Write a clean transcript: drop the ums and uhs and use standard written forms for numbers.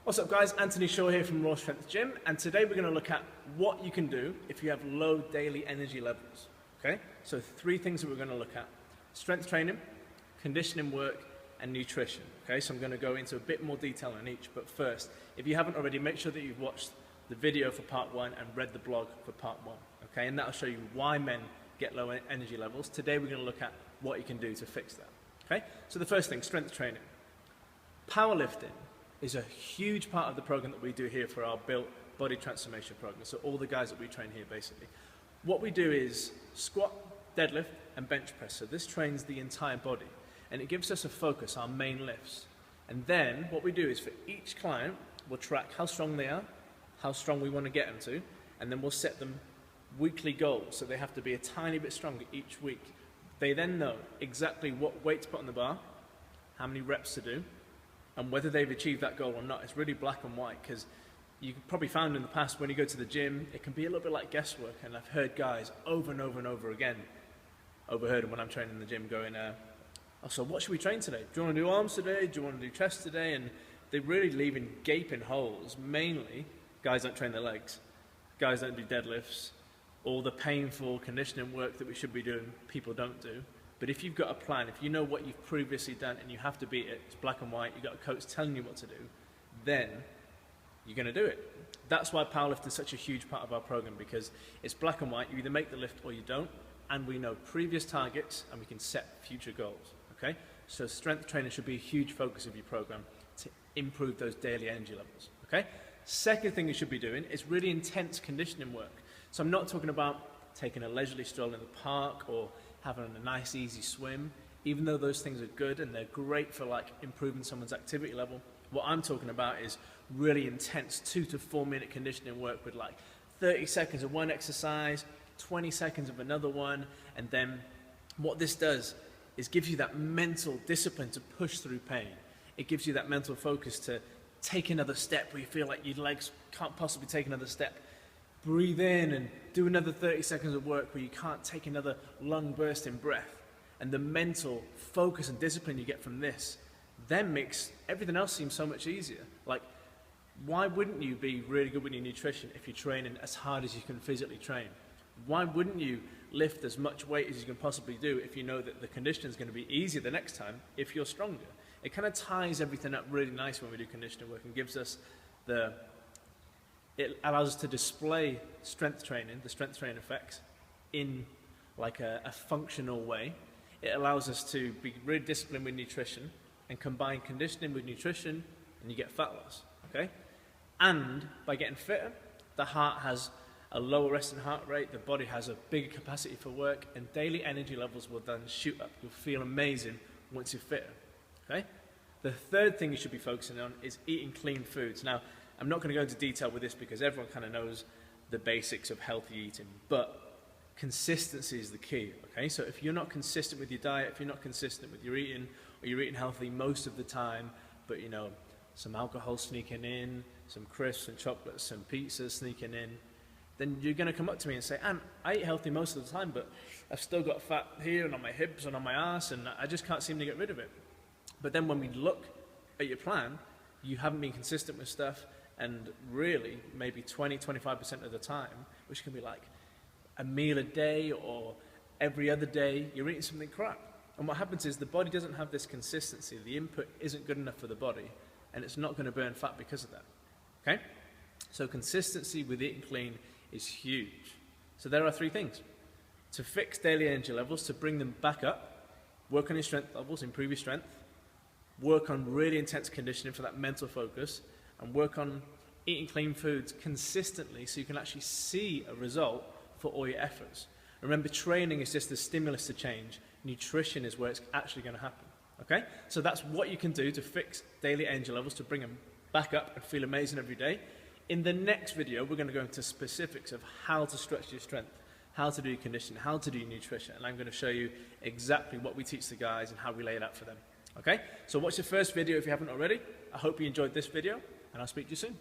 What's up guys, Anthony Shaw here from Raw Strength Gym, and today we're going to look at what you can do if you have low daily energy levels. Okay, so three things that we're going to look at: strength training, conditioning work, and nutrition. Okay, so I'm going to go into a bit more detail on each, but first, if you haven't already, make sure that you've watched the video for part one and read the blog for part one. Okay, and that'll show you why men get low energy levels. Today we're going to look at what you can do to fix that. Okay, so the first thing, strength training. Powerlifting is a huge part of the program that we do here for our Built Body Transformation program. So all the guys that we train here, basically. What we do is squat, deadlift, and bench press. So this trains the entire body, and it gives us a focus, our main lifts. And then what we do is for each client, we'll track how strong they are, how strong we want to get them to, and then we'll set them weekly goals. So they have to be a tiny bit stronger each week. They then know exactly what weight to put on the bar, how many reps to do, and whether they've achieved that goal or not. It's really black and white, because you probably found in the past when you go to the gym, it can be a little bit like guesswork. And I've heard guys over and over and over again, overheard them when I'm training in the gym going, oh, so what should we train today? Do you want to do arms today? Do you want to do chest today? And they're really leaving gaping holes. Mainly, guys don't train their legs. Guys don't do deadlifts. All the painful conditioning work that we should be doing, people don't do. But if you've got a plan, if you know what you've previously done and you have to beat it, it's black and white, you've got a coach telling you what to do, then you're going to do it. That's why powerlifting is such a huge part of our program, because it's black and white. You either make the lift or you don't, and we know previous targets and we can set future goals. Okay? So strength training should be a huge focus of your program to improve those daily energy levels. Okay? Second thing you should be doing is really intense conditioning work. So I'm not talking about taking a leisurely stroll in the park or having a nice easy swim, even though those things are good and they're great for like improving someone's activity level. What I'm talking about is really intense 2 to 4 minute conditioning work with like 30 seconds of one exercise, 20 seconds of another one, and then what this does is gives you that mental discipline to push through pain. It gives you that mental focus to take another step where you feel like your legs can't possibly take another step. Breathe in and do another 30 seconds of work where you can't take another lung bursting breath. And the mental focus and discipline you get from this then makes everything else seem so much easier. Like, why wouldn't you be really good with your nutrition if you're training as hard as you can physically train? Why wouldn't you lift as much weight as you can possibly do if you know that the conditioning is going to be easier the next time if you're stronger? It kind of ties everything up really nice when we do conditioning work and gives us it allows us to display strength training, the strength training effects, in like a functional way. It allows us to be really disciplined with nutrition and combine conditioning with nutrition, and you get fat loss, okay? And by getting fitter, the heart has a lower resting heart rate, the body has a bigger capacity for work, and daily energy levels will then shoot up. You'll feel amazing once you're fitter, okay? The third thing you should be focusing on is eating clean foods. Now, I'm not going to go into detail with this because everyone kind of knows the basics of healthy eating, but consistency is the key, okay? So if you're not consistent with your diet, if you're not consistent with your eating, or you're eating healthy most of the time, but you know, some alcohol sneaking in, some crisps and chocolates, some pizzas sneaking in, then you're going to come up to me and say, I eat healthy most of the time, but I've still got fat here and on my hips and on my ass, and I just can't seem to get rid of it. But then when we look at your plan, you haven't been consistent with stuff, and really maybe 20-25% of the time, which can be like a meal a day or every other day, you're eating something crap. And what happens is the body doesn't have this consistency. The input isn't good enough for the body, and it's not going to burn fat because of that. Okay? So consistency with eating clean is huge. So there are three things. To fix daily energy levels, to bring them back up, work on your strength levels, improve your strength, work on really intense conditioning for that mental focus, and work on eating clean foods consistently so you can actually see a result for all your efforts. Remember, training is just the stimulus to change. Nutrition is where it's actually going to happen. Okay? So that's what you can do to fix daily energy levels, to bring them back up and feel amazing every day. In the next video, we're going to go into specifics of how to stretch your strength, how to do your conditioning, how to do your nutrition, and I'm going to show you exactly what we teach the guys and how we lay it out for them. Okay? So watch the first video if you haven't already. I hope you enjoyed this video, and I'll speak to you soon.